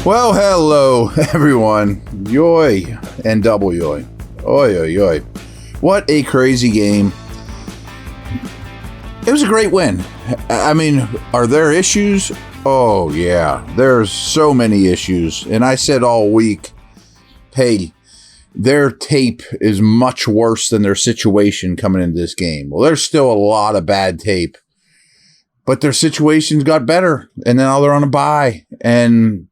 Well, hello, everyone. Yoy and double yoy. Oy, oy, oy. What a crazy game. It was a great win. I mean, are there issues? Oh, yeah. There's so many issues. And I said all week, hey, their tape is much worse than their situation coming into this game. Well, there's still a lot of bad tape. But their situations got better. And now they're on a bye. And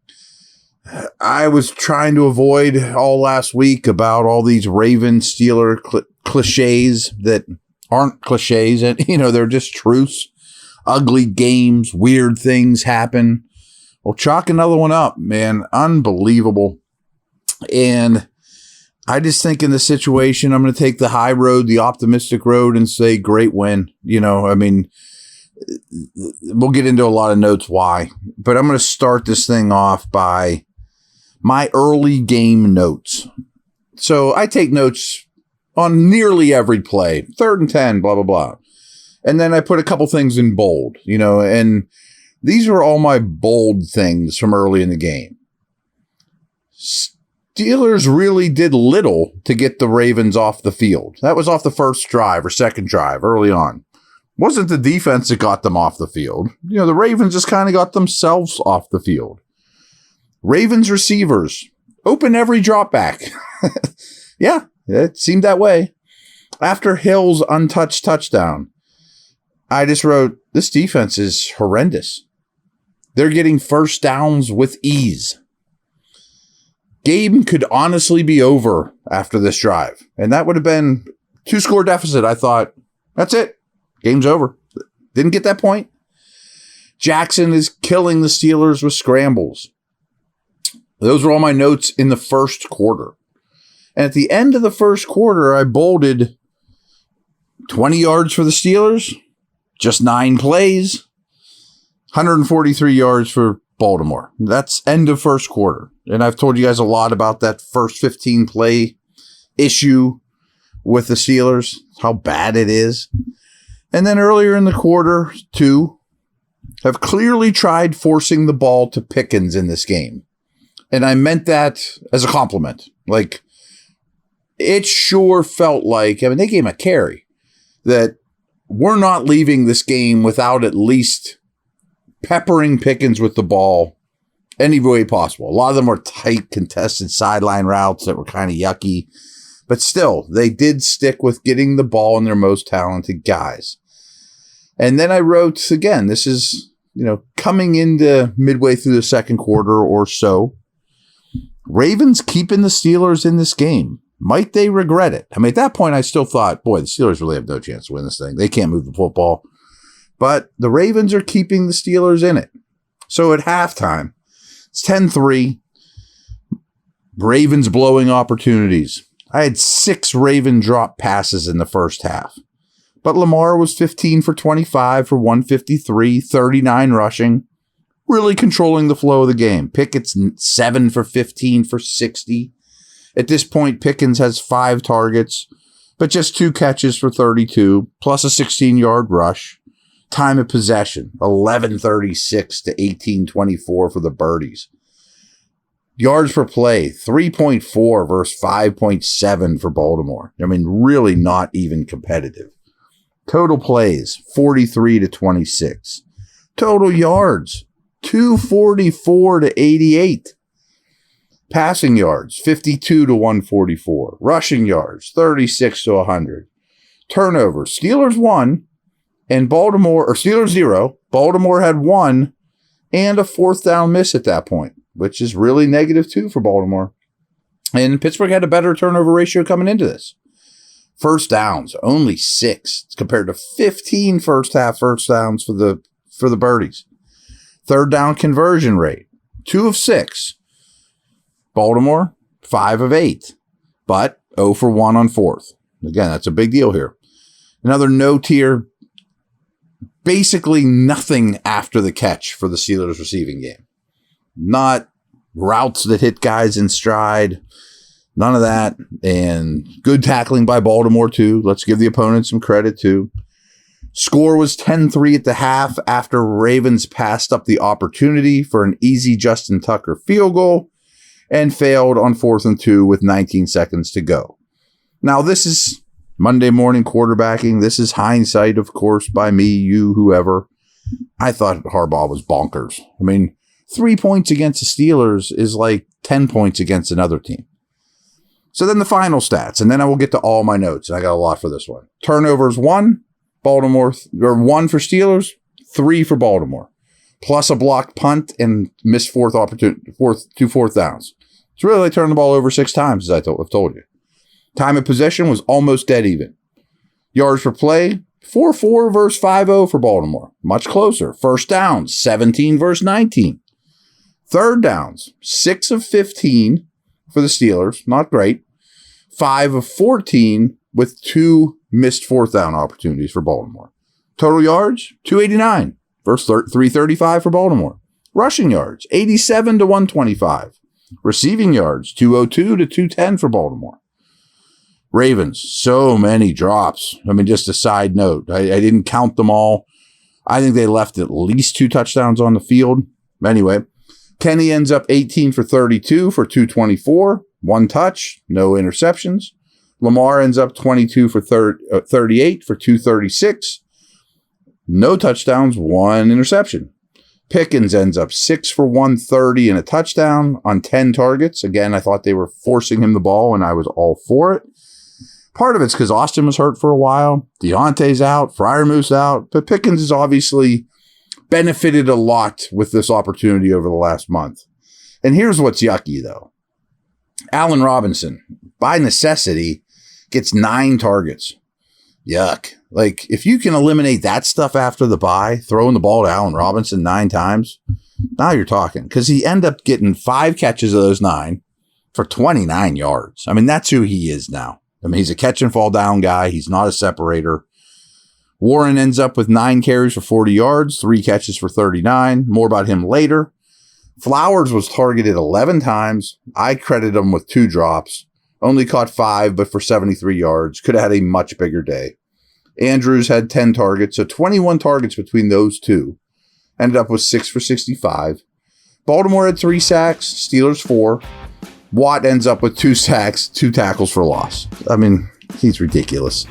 I was trying to avoid all last week about all these Raven Steeler cliches that aren't cliches. And, you know, they're just truths. Ugly games, weird things happen. Well, chalk another one up, man. Unbelievable. And I just think in this situation, I'm going to take the high road, the optimistic road, and say great win. You know, I mean, we'll get into a lot of notes why. But I'm going to start this thing off by my early game notes. So I take notes on nearly every play, 3rd and 10, blah, blah, blah. And then I put a couple things in bold, you know, and these are all my bold things from early in the game. Steelers really did little to get the Ravens off the field. That was off the first drive or second drive early on. Wasn't the defense that got them off the field. You know, the Ravens just kind of got themselves off the field. Ravens receivers open every drop back. Yeah, it seemed that way. After Hill's untouched touchdown, I just wrote, this defense is horrendous. They're getting first downs with ease. Game could honestly be over after this drive. And that would have been 2-score deficit. I thought, that's it. Game's over. Didn't get that point. Jackson is killing the Steelers with scrambles. Those were all my notes in the first quarter. And at the end of the first quarter, I bolded 20 yards for the Steelers, just 9 plays, 143 yards for Baltimore. That's end of first quarter. And I've told you guys a lot about that first 15 play issue with the Steelers, how bad it is. And then earlier in the quarter, two have clearly tried forcing the ball to Pickens in this game. And I meant that as a compliment. Like, it sure felt like, I mean, they gave him a carry, that we're not leaving this game without at least peppering Pickens with the ball any way possible. A lot of them were tight, contested sideline routes that were kind of yucky. But still, they did stick with getting the ball in their most talented guys. And then I wrote, again, this is, you know, coming into midway through the second quarter or so. Ravens keeping the Steelers in this game. Might they regret it? I mean, at that point, I still thought, boy, the Steelers really have no chance to win this thing. They can't move the football. But the Ravens are keeping the Steelers in it. So at halftime, it's 10-3. Ravens blowing opportunities. I had 6 Raven drop passes in the first half. But Lamar was 15 for 25 for 153, 39 rushing. Really controlling the flow of the game. Pickett's 7 for 15 for 60. At this point, Pickens has 5 targets, but just 2 catches for 32, plus a 16-yard rush. Time of possession, 11:36 to 18:24 for the Birdies. Yards per play, 3.4 versus 5.7 for Baltimore. I mean, really not even competitive. Total plays, 43 to 26. Total yards, 244 to 88. Passing yards, 52 to 144. Rushing yards, 36 to 100. Turnovers, Steelers 1 and Baltimore, or Steelers 0. Baltimore had 1 and a 4th down miss at that point, which is really -2 for Baltimore. And Pittsburgh had a better turnover ratio coming into this. First downs, only 6 compared to 15 first half first downs for the Birdies. Third down conversion rate, 2 of 6. Baltimore, 5 of 8, but 0 for 1 on 4th. Again, that's a big deal here. Another note here, basically nothing after the catch for the Steelers receiving game. Not routes that hit guys in stride, none of that. And good tackling by Baltimore, too. Let's give the opponent some credit, too. Score was 10-3 at the half after Ravens passed up the opportunity for an easy Justin Tucker field goal and failed on 4th and 2 with 19 seconds to go. Now, this is Monday morning quarterbacking. This is hindsight, of course, by me, you, whoever. I thought Harbaugh was bonkers. I mean, 3 points against the Steelers is like 10 points against another team. So then the final stats, and then I will get to all my notes. And I got a lot for this one. Turnovers 1, Baltimore, or 1 for Steelers, 3 for Baltimore, plus a blocked punt and missed fourth downs. It's really like turning the ball over 6 times, as I've told you. Time of possession was almost dead even. Yards per play, 4-4 versus 5-0 for Baltimore. Much closer. First downs, 17 versus 19. Third downs, 6 of 15 for the Steelers. Not great. 5 of 14 with 2 missed fourth down opportunities for Baltimore. Total yards, 289 versus 335 for Baltimore. Rushing yards, 87 to 125. Receiving yards, 202 to 210 for Baltimore. Ravens, so many drops. I mean, just a side note. I didn't count them all. I think they left at least 2 touchdowns on the field. Anyway, Kenny ends up 18 for 32 for 224. 1 touch, no interceptions. Lamar ends up 22 for 38 for 236. No touchdowns, 1 interception. Pickens ends up 6 for 130 and a touchdown on 10 targets. Again, I thought they were forcing him the ball, and I was all for it. Part of it's because Austin was hurt for a while. Deontay's out. Freiermuth's out. But Pickens has obviously benefited a lot with this opportunity over the last month. And here's what's yucky, though. Allen Robinson, by necessity, gets 9 targets. Yuck. Like, if you can eliminate that stuff after the bye, throwing the ball to Allen Robinson 9 times, now you're talking. Because he ended up getting 5 catches of those 9 for 29 yards. I mean, that's who he is now. I mean, he's a catch and fall down guy. He's not a separator. Warren ends up with 9 carries for 40 yards, 3 catches for 39. More about him later. Flowers was targeted 11 times. I credit him with 2 drops. Only caught 5, but for 73 yards. Could have had a much bigger day. Andrews had 10 targets, so 21 targets between those 2. Ended up with 6 for 65. Baltimore had 3 sacks, Steelers 4. Watt ends up with 2 sacks, 2 tackles for loss. I mean, he's ridiculous.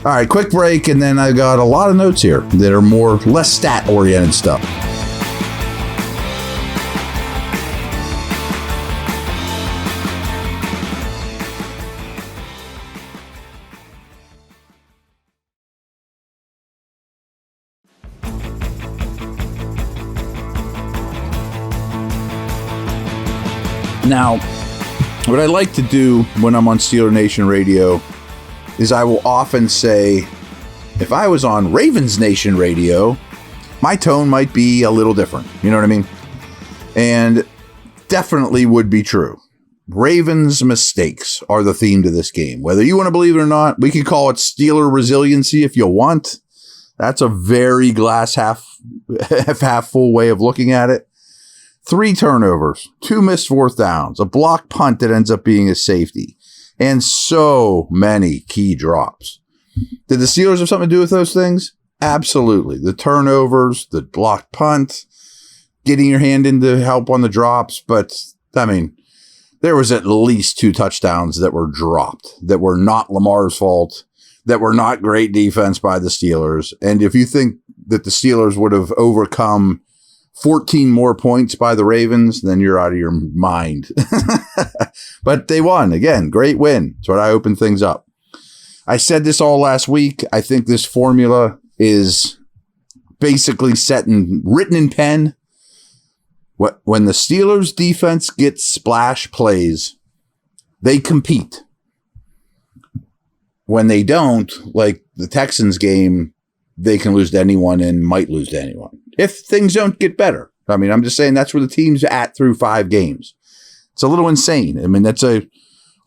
All right, quick break, and then I got a lot of notes here that are less stat-oriented stuff. Now, what I like to do when I'm on Steeler Nation Radio is I will often say, if I was on Ravens Nation Radio, my tone might be a little different. You know what I mean? And definitely would be true. Ravens mistakes are the theme to this game. Whether you want to believe it or not, we can call it Steeler resiliency if you want. That's a very glass half full way of looking at it. 3 turnovers, 2 missed fourth downs, a blocked punt that ends up being a safety, and so many key drops. Did the Steelers have something to do with those things? Absolutely. The turnovers, the blocked punt, getting your hand in to help on the drops. But, I mean, there was at least 2 touchdowns that were dropped, that were not Lamar's fault, that were not great defense by the Steelers. And if you think that the Steelers would have overcome 14 more points by the Ravens, then you're out of your mind. But they won. Again, great win. That's what I opened things up. I said this all last week. I think this formula is basically written in pen. When the Steelers defense gets splash plays, they compete. When they don't, like the Texans game, they can lose to anyone and might lose to anyone if things don't get better. I mean, I'm just saying that's where the team's at through 5 games. It's a little insane. I mean, that's a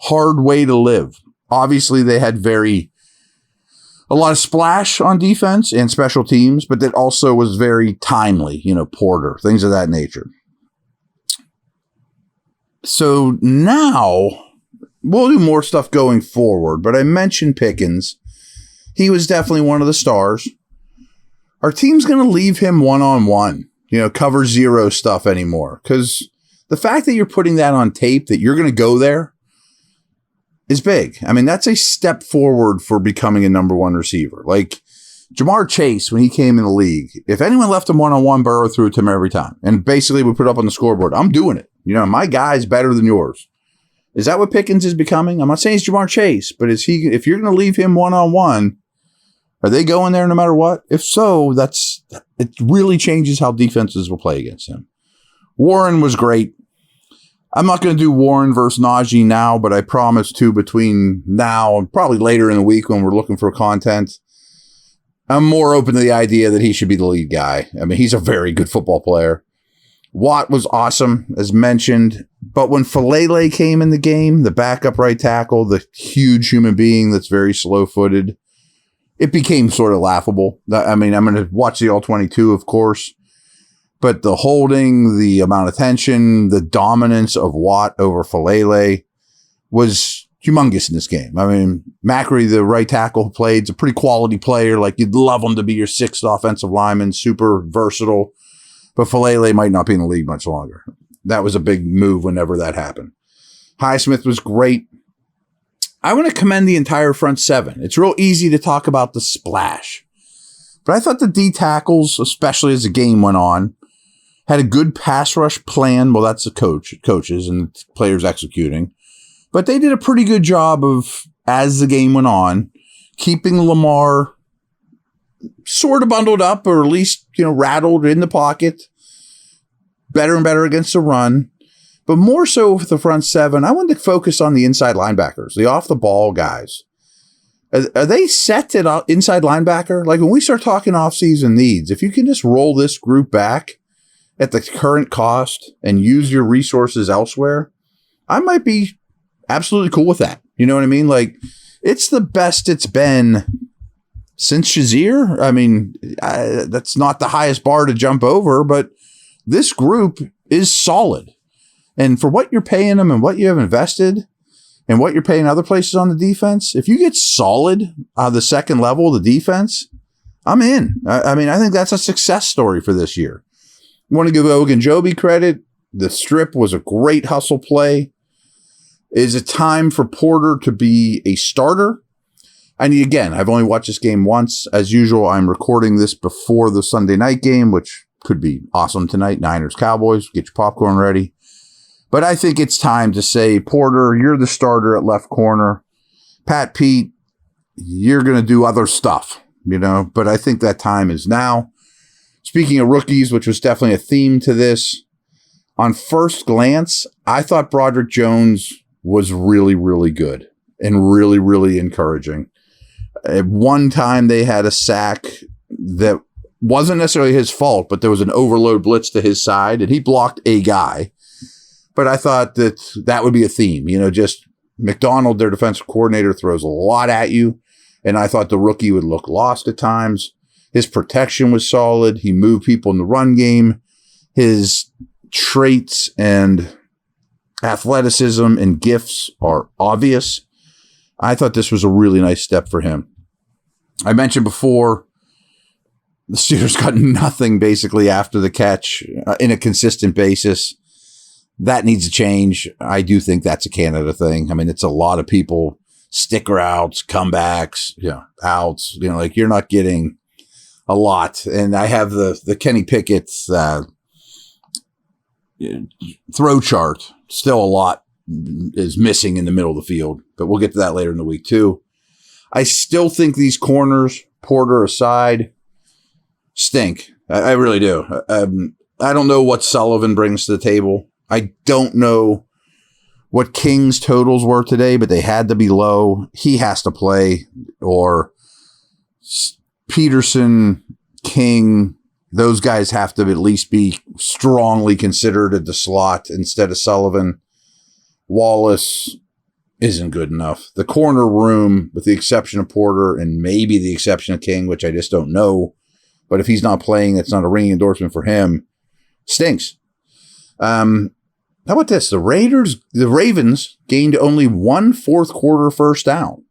hard way to live. Obviously, they had a lot of splash on defense and special teams, but that also was very timely, Porter, things of that nature. So now we'll do more stuff going forward, but I mentioned Pickens. He was definitely one of the stars. our team's going to leave him one-on-one, cover zero stuff anymore. Because the fact that you're putting that on tape, that you're going to go there, is big. I mean, that's a step forward for becoming a number one receiver. Like Jamar Chase, when he came in the league, if anyone left him one-on-one, Burrow threw it to him every time. And basically we put up on the scoreboard, I'm doing it. My guy's better than yours. Is that what Pickens is becoming? I'm not saying it's Jamar Chase, but if you're going to leave him one-on-one, are they going there no matter what? If so, it really changes how defenses will play against him. Warren was great. I'm not going to do Warren versus Najee now, but I promise to between now and probably later in the week when we're looking for content. I'm more open to the idea that he should be the lead guy. I mean, he's a very good football player. Watt was awesome, as mentioned. But when Falele came in the game, the backup right tackle, the huge human being that's very slow-footed, it became sort of laughable. I mean, I'm going to watch the All-22, of course. But the holding, the amount of tension, the dominance of Watt over Falele was humongous in this game. I mean, Macri, the right tackle who played, is a pretty quality player. Like, you'd love him to be your sixth offensive lineman, super versatile. But Falele might not be in the league much longer. That was a big move whenever that happened. Highsmith was great. I want to commend the entire front seven. It's real easy to talk about the splash. But I thought the D tackles, especially as the game went on, had a good pass rush plan. Well, that's the coaches and the players executing. But they did a pretty good job of, as the game went on, keeping Lamar sort of bundled up, or at least, rattled in the pocket. Better and better against the run. But more so with the front seven, I wanted to focus on the inside linebackers, the off-the-ball guys. Are they set at inside linebacker? Like, when we start talking off-season needs, if you can just roll this group back at the current cost and use your resources elsewhere, I might be absolutely cool with that. You know what I mean? Like, it's the best it's been since Shazier. I mean, that's not the highest bar to jump over, but this group is solid. And for what you're paying them and what you have invested and what you're paying other places on the defense, if you get solid on the second level of the defense, I'm in. I mean, I think that's a success story for this year. I want to give Ogunjobi credit. The strip was a great hustle play. Is it time for Porter to be a starter? Again, I've only watched this game once. As usual, I'm recording this before the Sunday night game, which could be awesome tonight. Niners, Cowboys, get your popcorn ready. But I think it's time to say, Porter, you're the starter at left corner. Pat Pete, you're going to do other stuff, but I think that time is now. Speaking of rookies, which was definitely a theme to this, on first glance, I thought Broderick Jones was really, really good and really, really encouraging. At one time, they had a sack that wasn't necessarily his fault, but there was an overload blitz to his side, and he blocked a guy. But I thought that would be a theme. Just McDonald, their defensive coordinator, throws a lot at you, and I thought the rookie would look lost at times. His protection was solid. He moved people in the run game. His traits and athleticism and gifts are obvious. I thought this was a really nice step for him. I mentioned before, the Steelers got nothing basically after the catch in a consistent basis. That needs to change. I do think that's a Canada thing. I mean, it's a lot of people, sticker outs, comebacks, outs, like you're not getting a lot. And I have the Kenny Pickett's throw chart. Still a lot is missing in the middle of the field, but we'll get to that later in the week too. I still think these corners, Porter aside, stink. I really do. I don't know what Sullivan brings to the table. I don't know what King's totals were today, but they had to be low. He has to play, or Peterson, King, those guys have to at least be strongly considered at the slot instead of Sullivan. Wallace isn't good enough. The corner room, with the exception of Porter and maybe the exception of King, which I just don't know, but if he's not playing, it's not a ringing endorsement for him, stinks. How about this? The Ravens gained only one fourth quarter first down.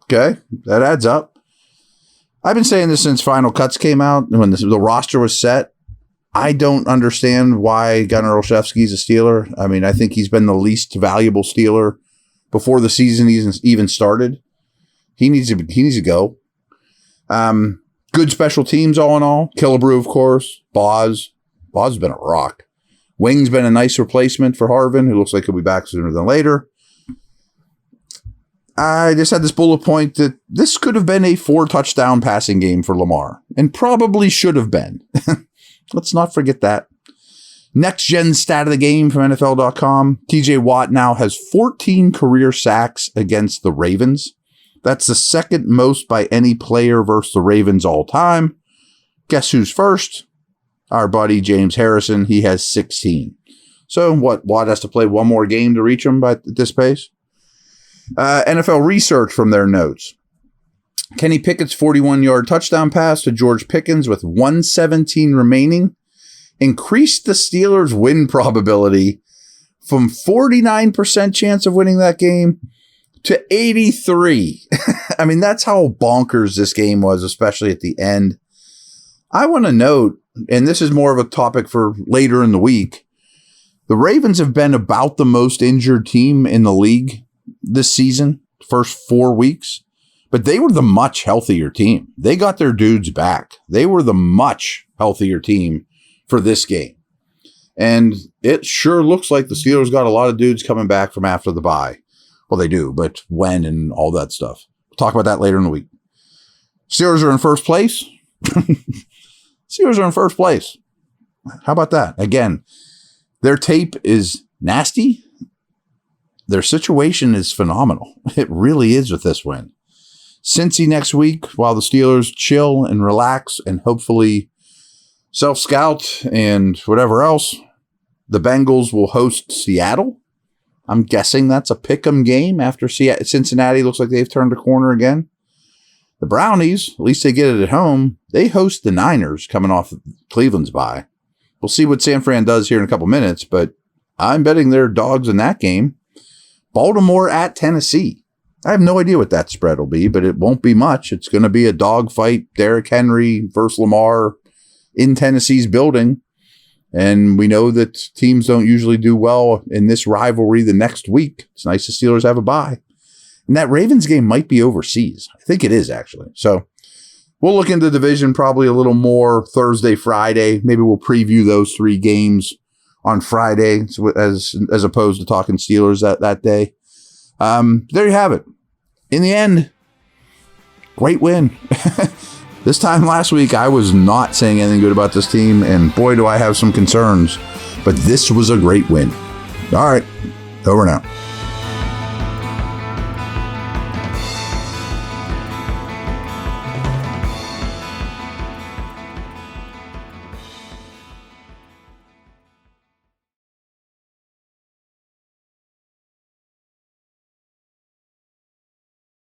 Okay, that adds up. I've been saying this since Final Cuts came out, when the roster was set. I don't understand why Gunnar Olszewski's a Steeler. I mean, I think he's been the least valuable Steeler before the season even started. He needs to go. Good special teams all in all. Killebrew, of course. Boz has been a rock. Wing's been a nice replacement for Harvin, who looks like he'll be back sooner than later. I just had this bullet point that this could have been a 4-touchdown passing game for Lamar, and probably should have been. Let's not forget that. Next gen stat of the game from NFL.com. TJ Watt now has 14 career sacks against the Ravens. That's the second most by any player versus the Ravens all time. Guess who's first? Our buddy James Harrison. He has 16. So Watt has to play one more game to reach him at this pace? NFL research from their notes. Kenny Pickett's 41-yard touchdown pass to George Pickens with 1:17 remaining increased the Steelers' win probability from 49% chance of winning that game to 83. I mean, that's how bonkers this game was, especially at the end. I want to note, and this is more of a topic for later in the week, the Ravens have been about the most injured team in the league this season, first 4 weeks, but they were the much healthier team. They got their dudes back. They were the much healthier team for this game. And it sure looks like the Steelers got a lot of dudes coming back from after the bye. Well, they do, but when and all that stuff. We'll talk about that later in the week. Steelers are in first place. Steelers are in first place. How about that? Again, their tape is nasty. Their situation is phenomenal. It really is with this win. Cincy next week, while the Steelers chill and relax and hopefully self-scout and whatever else, the Bengals will host Seattle. I'm guessing that's a pick-em game after Cincinnati looks like they've turned a corner again. The Brownies, at least they get it at home, they host the Niners coming off Cleveland's bye. We'll see what San Fran does here in a couple minutes, but I'm betting they're dogs in that game. Baltimore at Tennessee. I have no idea what that spread will be, but it won't be much. It's going to be a dogfight. Derrick Henry versus Lamar in Tennessee's building. And we know that teams don't usually do well in this rivalry the next week. It's nice the Steelers have a bye. And that Ravens game might be overseas. I think it is, actually. So we'll look into the division probably a little more Thursday, Friday. Maybe we'll preview those 3 games on Friday as opposed to talking Steelers that day. There you have it. In the end, great win. This time last week, I was not saying anything good about this team, and boy, do I have some concerns. But this was a great win. All right, over now.